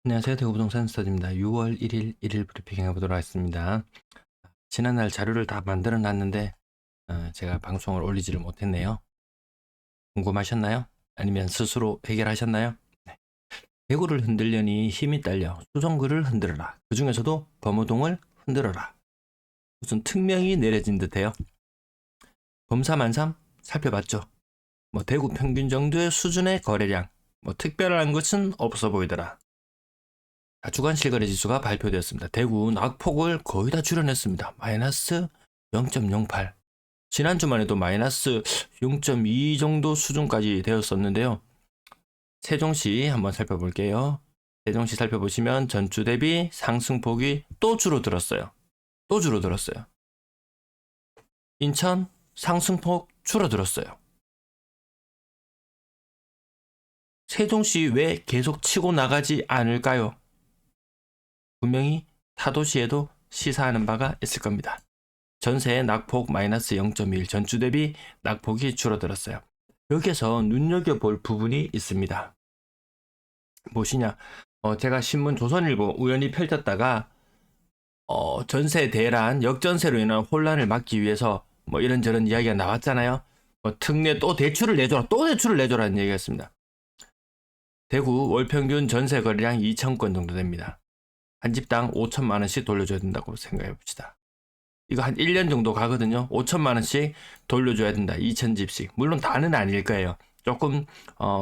안녕하세요. 대구부동산 스터디입니다. 6월 1일 일일 브리핑 해보도록 하겠습니다. 지난날 자료를 다 만들어 놨는데 제가 방송을 올리지를 못했네요. 궁금하셨나요? 아니면 스스로 해결하셨나요? 네. 대구를 흔들려니 힘이 딸려 수성구를 흔들어라. 그 중에서도 범어동을 흔들어라. 무슨 특명이 내려진 듯해요. 범사만삼 살펴봤죠. 대구 평균 정도의 수준의 거래량, 특별한 것은 없어 보이더라. 주간 실거래 지수가 발표되었습니다. 대구 낙폭을 거의 다 줄여냈습니다. 마이너스 0.08. 지난주만 해도 마이너스 0.2 정도 수준까지 되었었는데요. 세종시 한번 살펴볼게요. 세종시 살펴보시면 전주 대비 상승폭이 또 줄어들었어요. 또 줄어들었어요. 인천 상승폭 줄어들었어요. 세종시 왜 계속 치고 나가지 않을까요? 분명히 타도시에도 시사하는 바가 있을 겁니다. 전세의 낙폭 마이너스 0.1, 전주 대비 낙폭이 줄어들었어요. 여기에서 눈여겨볼 부분이 있습니다. 무엇이냐? 제가 신문 조선일보 우연히 펼쳤다가 전세 대란, 역전세로 인한 혼란을 막기 위해서 이런저런 이야기가 나왔잖아요. 특례 또 대출을 내줘라, 또 대출을 내줘라는 얘기였습니다. 대구 월평균 전세 거래량 2,000건 정도 됩니다. 한 집당 5천만 원씩 돌려줘야 된다고 생각해 봅시다. 이거 한 1년 정도 가거든요. 5천만 원씩 돌려줘야 된다. 2,000집씩. 물론 다는 아닐 거예요. 조금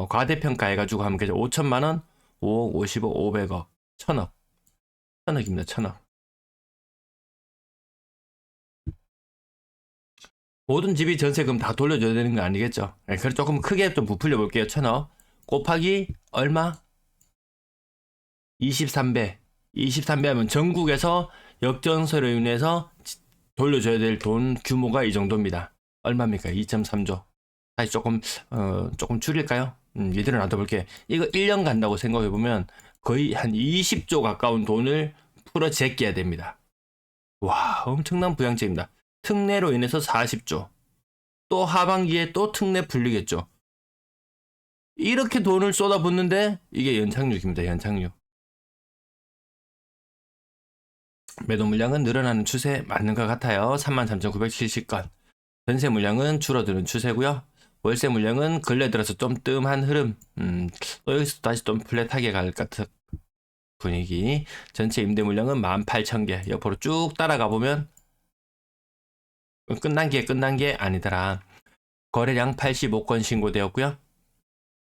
과대평가해가지고 하면 그죠. 5천만 원, 5억, 50억, 500억, 1,000억. 1,000억입니다. 1,000억. 모든 집이 전세금 다 돌려줘야 되는 거 아니겠죠? 네, 그래서 조금 크게 좀 부풀려 볼게요. 1,000억. 곱하기 얼마? 23배. 23배 하면 전국에서 역전세로 인해서 돌려줘야 될 돈 규모가 이 정도입니다. 얼마입니까? 2.3조. 다시 조금 줄일까요? 이대로 놔둬볼게. 이거 1년 간다고 생각해보면 거의 한 20조 가까운 돈을 풀어 제껴야 됩니다. 와, 엄청난 부양책입니다. 특례로 인해서 40조. 또 하반기에 또 특례 풀리겠죠. 이렇게 돈을 쏟아붓는데 이게 연착륙입니다. 연착륙. 매도 물량은 늘어나는 추세 맞는 것 같아요. 33,970건. 전세 물량은 줄어드는 추세고요. 월세 물량은 근래 들어서 좀 뜸한 흐름. 또 여기서 다시 좀 플랫하게 갈 같은 분위기. 전체 임대 물량은 18,000개. 옆으로 쭉 따라가 보면 끝난 게 아니더라. 거래량 85건 신고되었고요.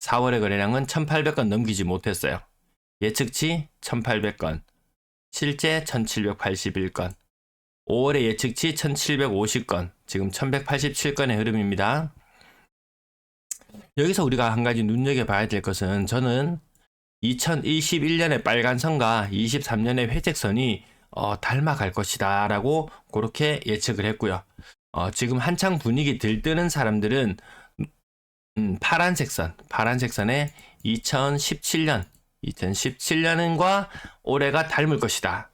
4월의 거래량은 1,800건 넘기지 못했어요. 예측치 1,800건. 실제 1,781건. 5월의 예측치 1,750건. 지금 1,187건의 흐름입니다. 여기서 우리가 한 가지 눈여겨봐야 될 것은 저는 2021년의 빨간 선과 23년의 회색 선이 닮아갈 것이다 라고 그렇게 예측을 했고요. 지금 한창 분위기 들뜨는 사람들은 파란색 선에 2017년과 올해가 닮을 것이다.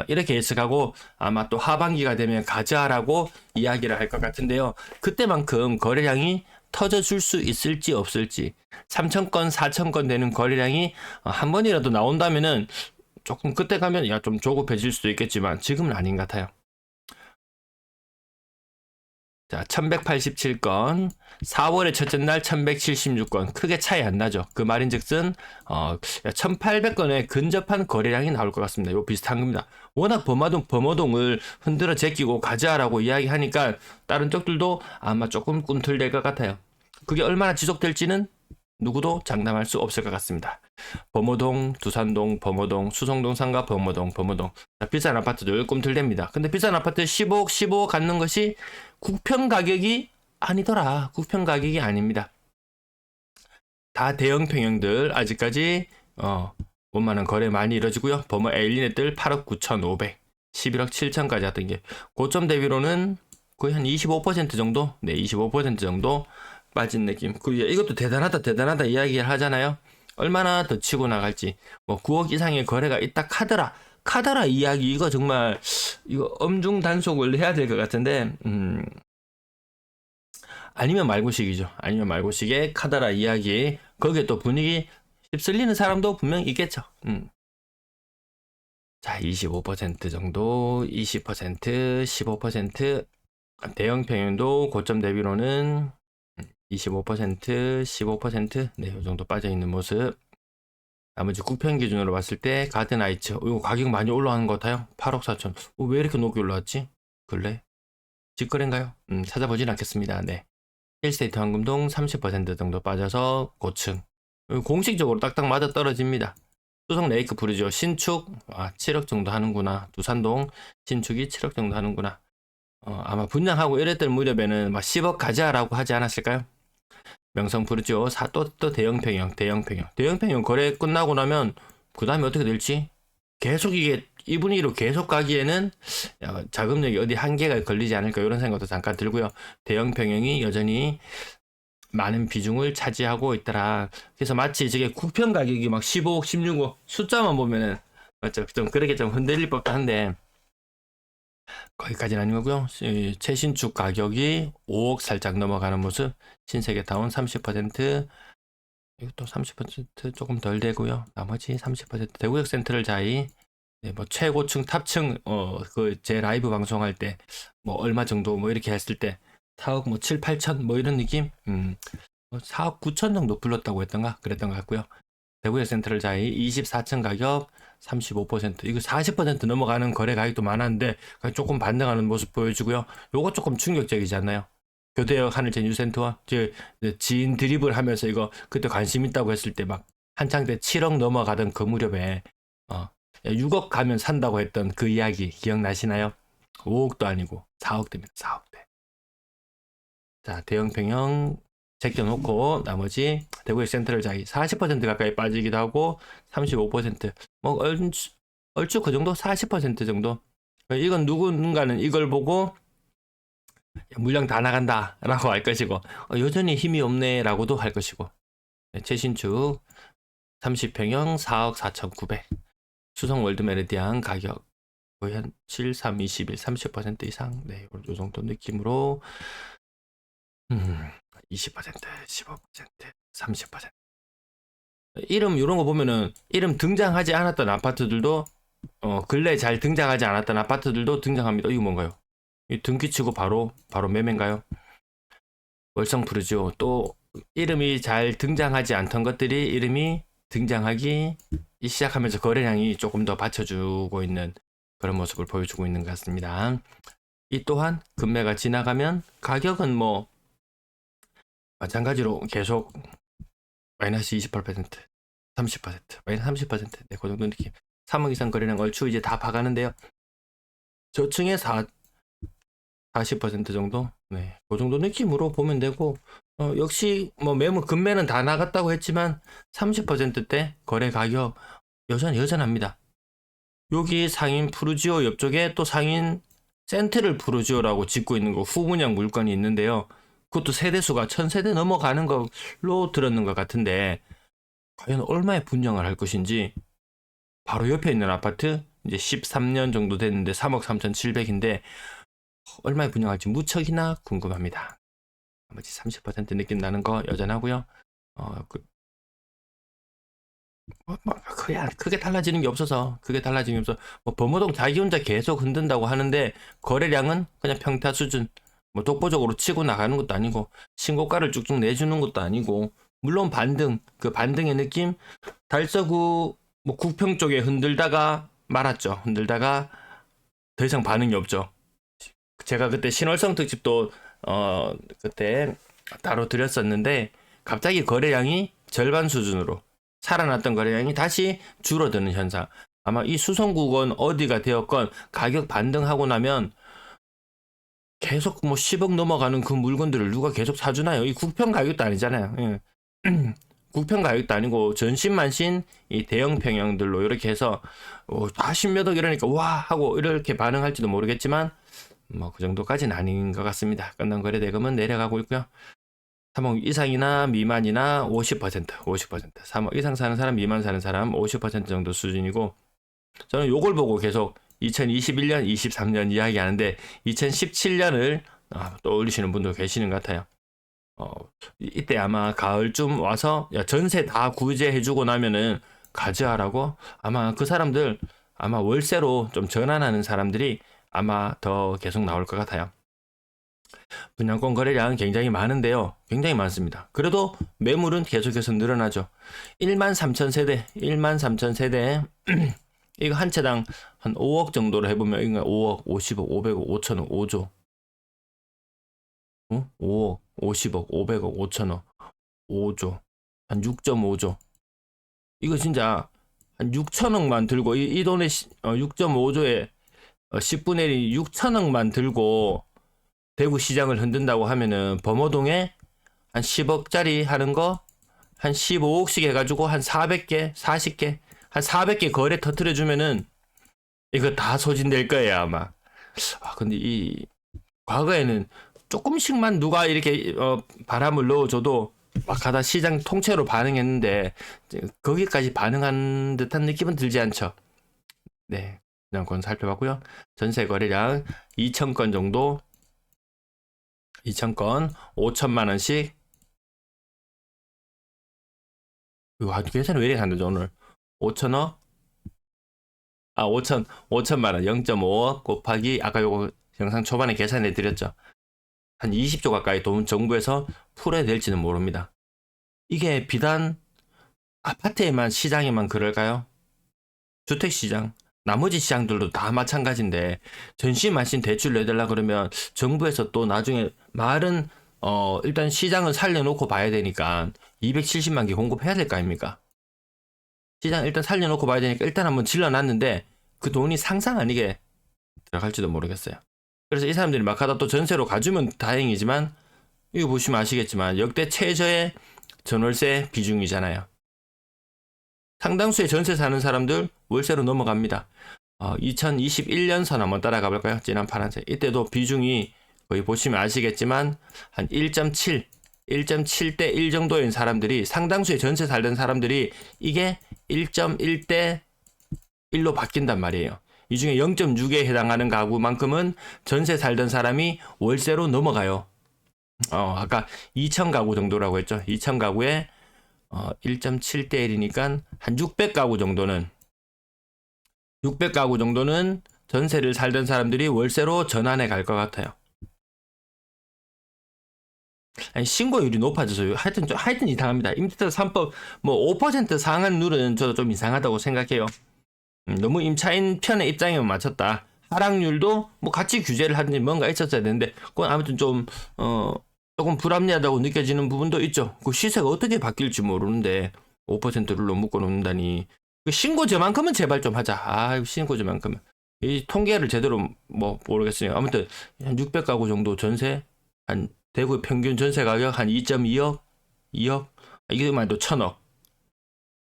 이렇게 예측하고 아마 또 하반기가 되면 가자라고 이야기를 할 것 같은데요. 그때만큼 거래량이 터져줄 수 있을지 없을지 3,000건, 4,000건 되는 거래량이 한 번이라도 나온다면은 조금 그때 가면 좀 조급해질 수도 있겠지만 지금은 아닌 것 같아요. 자, 1187건, 4월의 첫째 날 1176건, 크게 차이 안 나죠. 그 말인즉슨 1800건에 근접한 거래량이 나올 것 같습니다. 이거 비슷한 겁니다. 워낙 범어동을 흔들어 제끼고 가자라고 이야기하니까 다른 쪽들도 아마 조금 꿈틀댈 것 같아요. 그게 얼마나 지속될지는 누구도 장담할 수 없을 것 같습니다. 범어동, 두산동, 범어동, 수성동 상가, 범어동. 비싼 아파트들 꿈틀댑니다. 근데 비싼 아파트 15억 갖는 것이 국평 가격이 아니더라. 국평 가격이 아닙니다. 다 대형 평형들 아직까지 5만원 거래 많이 이루어지고요. 범어 에일리넷들 8억 9,500, 11억 7천까지 하던 게 고점 대비로는 거의 한 25% 정도, 25% 정도 빠진 느낌. 이것도 대단하다 이야기를 하잖아요. 얼마나 더 치고 나갈지. 9억 이상의 거래가 있다 카더라 이야기 이거 정말 이거 엄중 단속을 해야 될 것 같은데 아니면 말고식이죠. 아니면 말고식의 카더라 이야기 거기에 또 분위기 휩쓸리는 사람도 분명 있겠죠. 자, 25% 정도, 20%, 15%, 대형 평형도 고점 대비로는 25%, 15%, 네, 이 정도 빠져 있는 모습. 나머지 국평 기준으로 봤을 때 가든아이츠, 이거 가격 많이 올라가는 것 같아요. 8억 4천. 왜 이렇게 높게 올라왔지? 근래? 직거래인가요? 찾아보진 않겠습니다. 네. 힐스테이트 황금동 30% 정도 빠져서 고층. 공식적으로 딱딱 맞아 떨어집니다. 수성 레이크 부르죠. 신축 7억 정도 하는구나. 두산동 신축이 7억 정도 하는구나. 아마 분양하고 이랬던 무렵에는 막 10억 가자라고 하지 않았을까요? 명성 부르죠. 또 대형 평형 거래 끝나고 나면 그 다음에 어떻게 될지 계속 이게 이 분위기로 계속 가기에는 자금력이 어디 한계가 걸리지 않을까 이런 생각도 잠깐 들고요. 대형 평형이 여전히 많은 비중을 차지하고 있더라. 그래서 마치 저게 국평 가격이 막 15억, 16억 숫자만 보면은 맞죠? 좀 그렇게 좀 흔들릴 법도 한데 거기까지는 아니고요. 최신축 가격이 5억 살짝 넘어가는 모습. 신세계타운 30%, 이것도 30% 조금 덜 되고요. 나머지 30% 대구역 센트럴 자이, 네, 뭐 최고층, 탑층, 그 제 라이브 방송할 때 뭐 얼마 정도 뭐 이렇게 했을 때 4억 뭐 7, 8천 뭐 이런 느낌, 4억 9천 정도 불렀다고 했던가 그랬던 것 같고요. 대구역 센트럴 자이 24층 가격 35%, 이거 40% 넘어가는 거래 가격도 많았는데 조금 반등하는 모습 보여주고요. 요거 조금 충격적이지 않나요? 교대역 하늘채 뉴센터와 지인 드립을 하면서 이거 그때 관심 있다고 했을 때 막 한창 때 7억 넘어가던 그 무렵에 6억 가면 산다고 했던 그 이야기 기억나시나요? 5억도 아니고 4억대입니다. 4억대. 자, 대형 평형 제껴놓고 나머지 대구역 센트럴 자이 40% 가까이 빠지기도 하고 35%, 뭐 얼추 그 정도, 40% 정도. 이건 누군가는 이걸 보고 물량 다 나간다 라고 할 것이고, 여전히 힘이 없네 라고도 할 것이고. 최신축 30평형 4억 4,900, 수성 월드 메르디안 가격 거의 한 7, 3, 21, 30% 이상, 네, 요 정도 느낌으로 20%, 15%, 30%. 이름 이런 거 보면은 이름 등장하지 않았던 아파트들도 근래 잘 등장하지 않았던 아파트들도 등장합니다. 이거 뭔가요? 이 등기치고 바로 매매인가요? 월성 푸르지오. 또 이름이 잘 등장하지 않던 것들이 이름이 등장하기 시작하면서 거래량이 조금 더 받쳐주고 있는 그런 모습을 보여주고 있는 것 같습니다. 이 또한 금매가 지나가면 가격은 뭐 마찬가지로 계속 마이너스 28%, 30%, 마이너스 30%, 네, 그 정도 느낌. 3억 이상 거래량 얼추 이제 다 봐가는데요. 저층에 40% 정도, 네, 그 정도 느낌으로 보면 되고, 역시 뭐 매물 금매는 다 나갔다고 했지만 30%대 거래 가격 여전합니다. 여기 상인 푸르지오 옆쪽에 또 상인 센트럴 푸르지오라고 짓고 있는 거 후분양 물건이 있는데요. 그것도 세대수가 1000세대 넘어가는 걸로 들었는 것 같은데 과연 얼마에 분양을 할 것인지. 바로 옆에 있는 아파트 이제 13년 정도 됐는데 3억 3,700인데 얼마에 분양할지 무척이나 궁금합니다. 나머지 30% 느낌 나는 거 여전하고요. 크게 달라지는 게 없어서 뭐 범어동 자기 혼자 계속 흔든다고 하는데 거래량은 그냥 평타 수준. 뭐 독보적으로 치고 나가는 것도 아니고 신고가를 쭉쭉 내주는 것도 아니고, 물론 그 반등의 느낌, 달서구 뭐 국평 쪽에 흔들다가 말았죠. 흔들다가 더 이상 반응이 없죠. 제가 그때 신월성 특집도 그때 따로 드렸었는데 갑자기 거래량이 절반 수준으로 살아났던 거래량이 다시 줄어드는 현상. 아마 이 수성구건 어디가 되었건 가격 반등하고 나면 계속 뭐 10억 넘어가는 그 물건들을 누가 계속 사주나요? 이 국평 가격도 아니잖아요. 예. 국평 가격도 아니고 전신만신 이 대형 평형들로 이렇게 해서 다 10몇 억 이러니까 와 하고 이렇게 반응할지도 모르겠지만 뭐 그 정도까지는 아닌 것 같습니다. 끝난 거래 대금은 내려가고 있고요. 3억 이상이나 미만이나 50%, 3억 이상 사는 사람, 미만 사는 사람 50% 정도 수준이고, 저는 요걸 보고 계속 2021년, 23년 이야기하는데 2017년을 떠올리시는 분도 계시는 것 같아요. 이때 아마 가을쯤 와서 전세 다 구제해주고 나면은 가져하라고 아마 그 사람들 아마 월세로 좀 전환하는 사람들이 아마 더 계속 나올 것 같아요. 분양권 거래량은 굉장히 많은데요. 굉장히 많습니다. 그래도 매물은 계속해서 늘어나죠. 1만 3천 세대, 1만 3천 세대 이거 한 채당 한 5억 정도로 해보면 이거 5억, 50억, 500억, 5천억, 5조 5억, 50억, 500억, 5천억, 5조 한 6.5조 이거 진짜 한 6천억만 들고 이 돈에 6.5조에 10분의 1이 6천억만 들고 대구 시장을 흔든다고 하면은 범어동에 한 10억짜리 하는 거 한 15억씩 해가지고 한 400개, 40개, 한 400개 거래 터트려 주면은 이거 다 소진될 거예요 아마. 근데 이 과거에는 조금씩만 누가 이렇게 바람을 넣어줘도 막 하다 시장 통째로 반응했는데 거기까지 반응한 듯한 느낌은 들지 않죠. 네, 분양권 살펴봤고요. 전세 거래량 2,000건 정도, 2,000건 5천만 원씩. 이거 아주 계산이 왜 이렇게 안 되죠 오늘? 5천억? 5천만 원, 0.5억 곱하기 아까 요거 영상 초반에 계산해 드렸죠. 한 20조 가까이 돈 정부에서 풀어야 될지는 모릅니다. 이게 비단 아파트에만 시장에만 그럴까요? 주택시장, 나머지 시장들도 다 마찬가지인데 전시 마신 대출 내달라 그러면 정부에서 또 나중에 말은 일단 시장을 살려놓고 봐야 되니까 270만 개 공급해야 될 거 아닙니까? 시장 일단 살려놓고 봐야 되니까 일단 한번 질러놨는데 그 돈이 상상 아니게 들어갈지도 모르겠어요. 그래서 이 사람들이 막 하다 또 전세로 가주면 다행이지만 이거 보시면 아시겠지만 역대 최저의 전월세 비중이잖아요. 상당수의 전세 사는 사람들 월세로 넘어갑니다. 2021년선 한번 따라가 볼까요? 진한 파란색. 이때도 비중이 거의 보시면 아시겠지만 한 1.7대 1 정도인 사람들이 상당수의 전세 살던 사람들이 이게 1.1대 1로 바뀐단 말이에요. 이 중에 0.6에 해당하는 가구만큼은 전세 살던 사람이 월세로 넘어가요. 아까 2,000 가구 정도라고 했죠. 2,000 가구에 1.7대 1이니까 한 600가구 정도는 전세를 살던 사람들이 월세로 전환해 갈 것 같아요. 아니, 신고율이 높아져서 하여튼 이상합니다. 임대차 3법 뭐 5% 상한률은 저도 좀 이상하다고 생각해요. 너무 임차인 편의 입장에만 맞췄다. 하락률도 뭐 같이 규제를 하든지 뭔가 있었어야 되는데 그건 아무튼 좀 조금 불합리하다고 느껴지는 부분도 있죠. 그 시세가 어떻게 바뀔지 모르는데 5%를 묶어 놓는다니. 그 신고제만큼은 제발 좀 하자. 신고제만큼은. 이 통계를 제대로 뭐 모르겠어요. 아무튼 한 600가구 정도 전세, 한 대구 평균 전세 가격 한 2.2억, 2억, 이게만 해도 1,000억.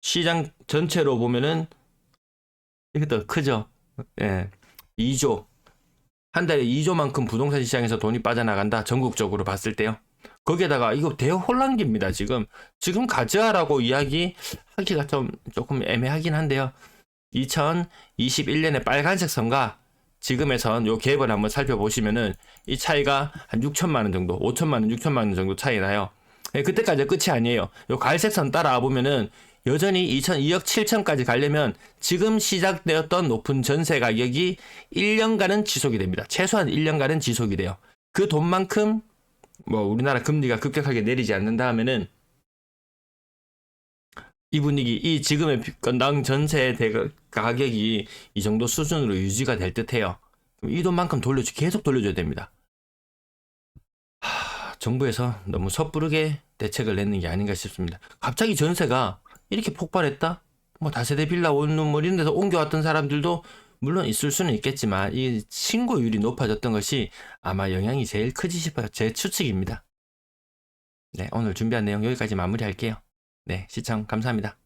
시장 전체로 보면은 이게 더 크죠. 예, 2조. 한 달에 2조만큼 부동산 시장에서 돈이 빠져나간다. 전국적으로 봤을 때요. 거기에다가 이거 대혼란기입니다. 지금 가져라고 이야기하기가 조금 애매하긴 한데요. 2021년에 빨간색 선과 지금의 선, 요 갭을 한번 살펴보시면은 이 차이가 한 6천만 원 정도, 5천만 원, 6천만 원 정도 차이 나요. 그때까지 끝이 아니에요. 요 갈색 선 따라와 보면은 여전히 2억 7천까지 가려면 지금 시작되었던 높은 전세 가격이 1년간은 지속이 됩니다. 최소한 1년간은 지속이 돼요. 그 돈만큼 뭐 우리나라 금리가 급격하게 내리지 않는다 하면은 이 분위기, 이 지금의 건당 전세 가격이 이 정도 수준으로 유지가 될 듯해요. 이 돈만큼 계속 돌려줘야 됩니다. 정부에서 너무 섣부르게 대책을 내는 게 아닌가 싶습니다. 갑자기 전세가 이렇게 폭발했다? 뭐 다세대 빌라 원룸 뭐 이런 데서 옮겨왔던 사람들도 물론 있을 수는 있겠지만 이 신고율이 높아졌던 것이 아마 영향이 제일 크지 싶어요. 제 추측입니다. 네, 오늘 준비한 내용 여기까지 마무리할게요. 네, 시청 감사합니다.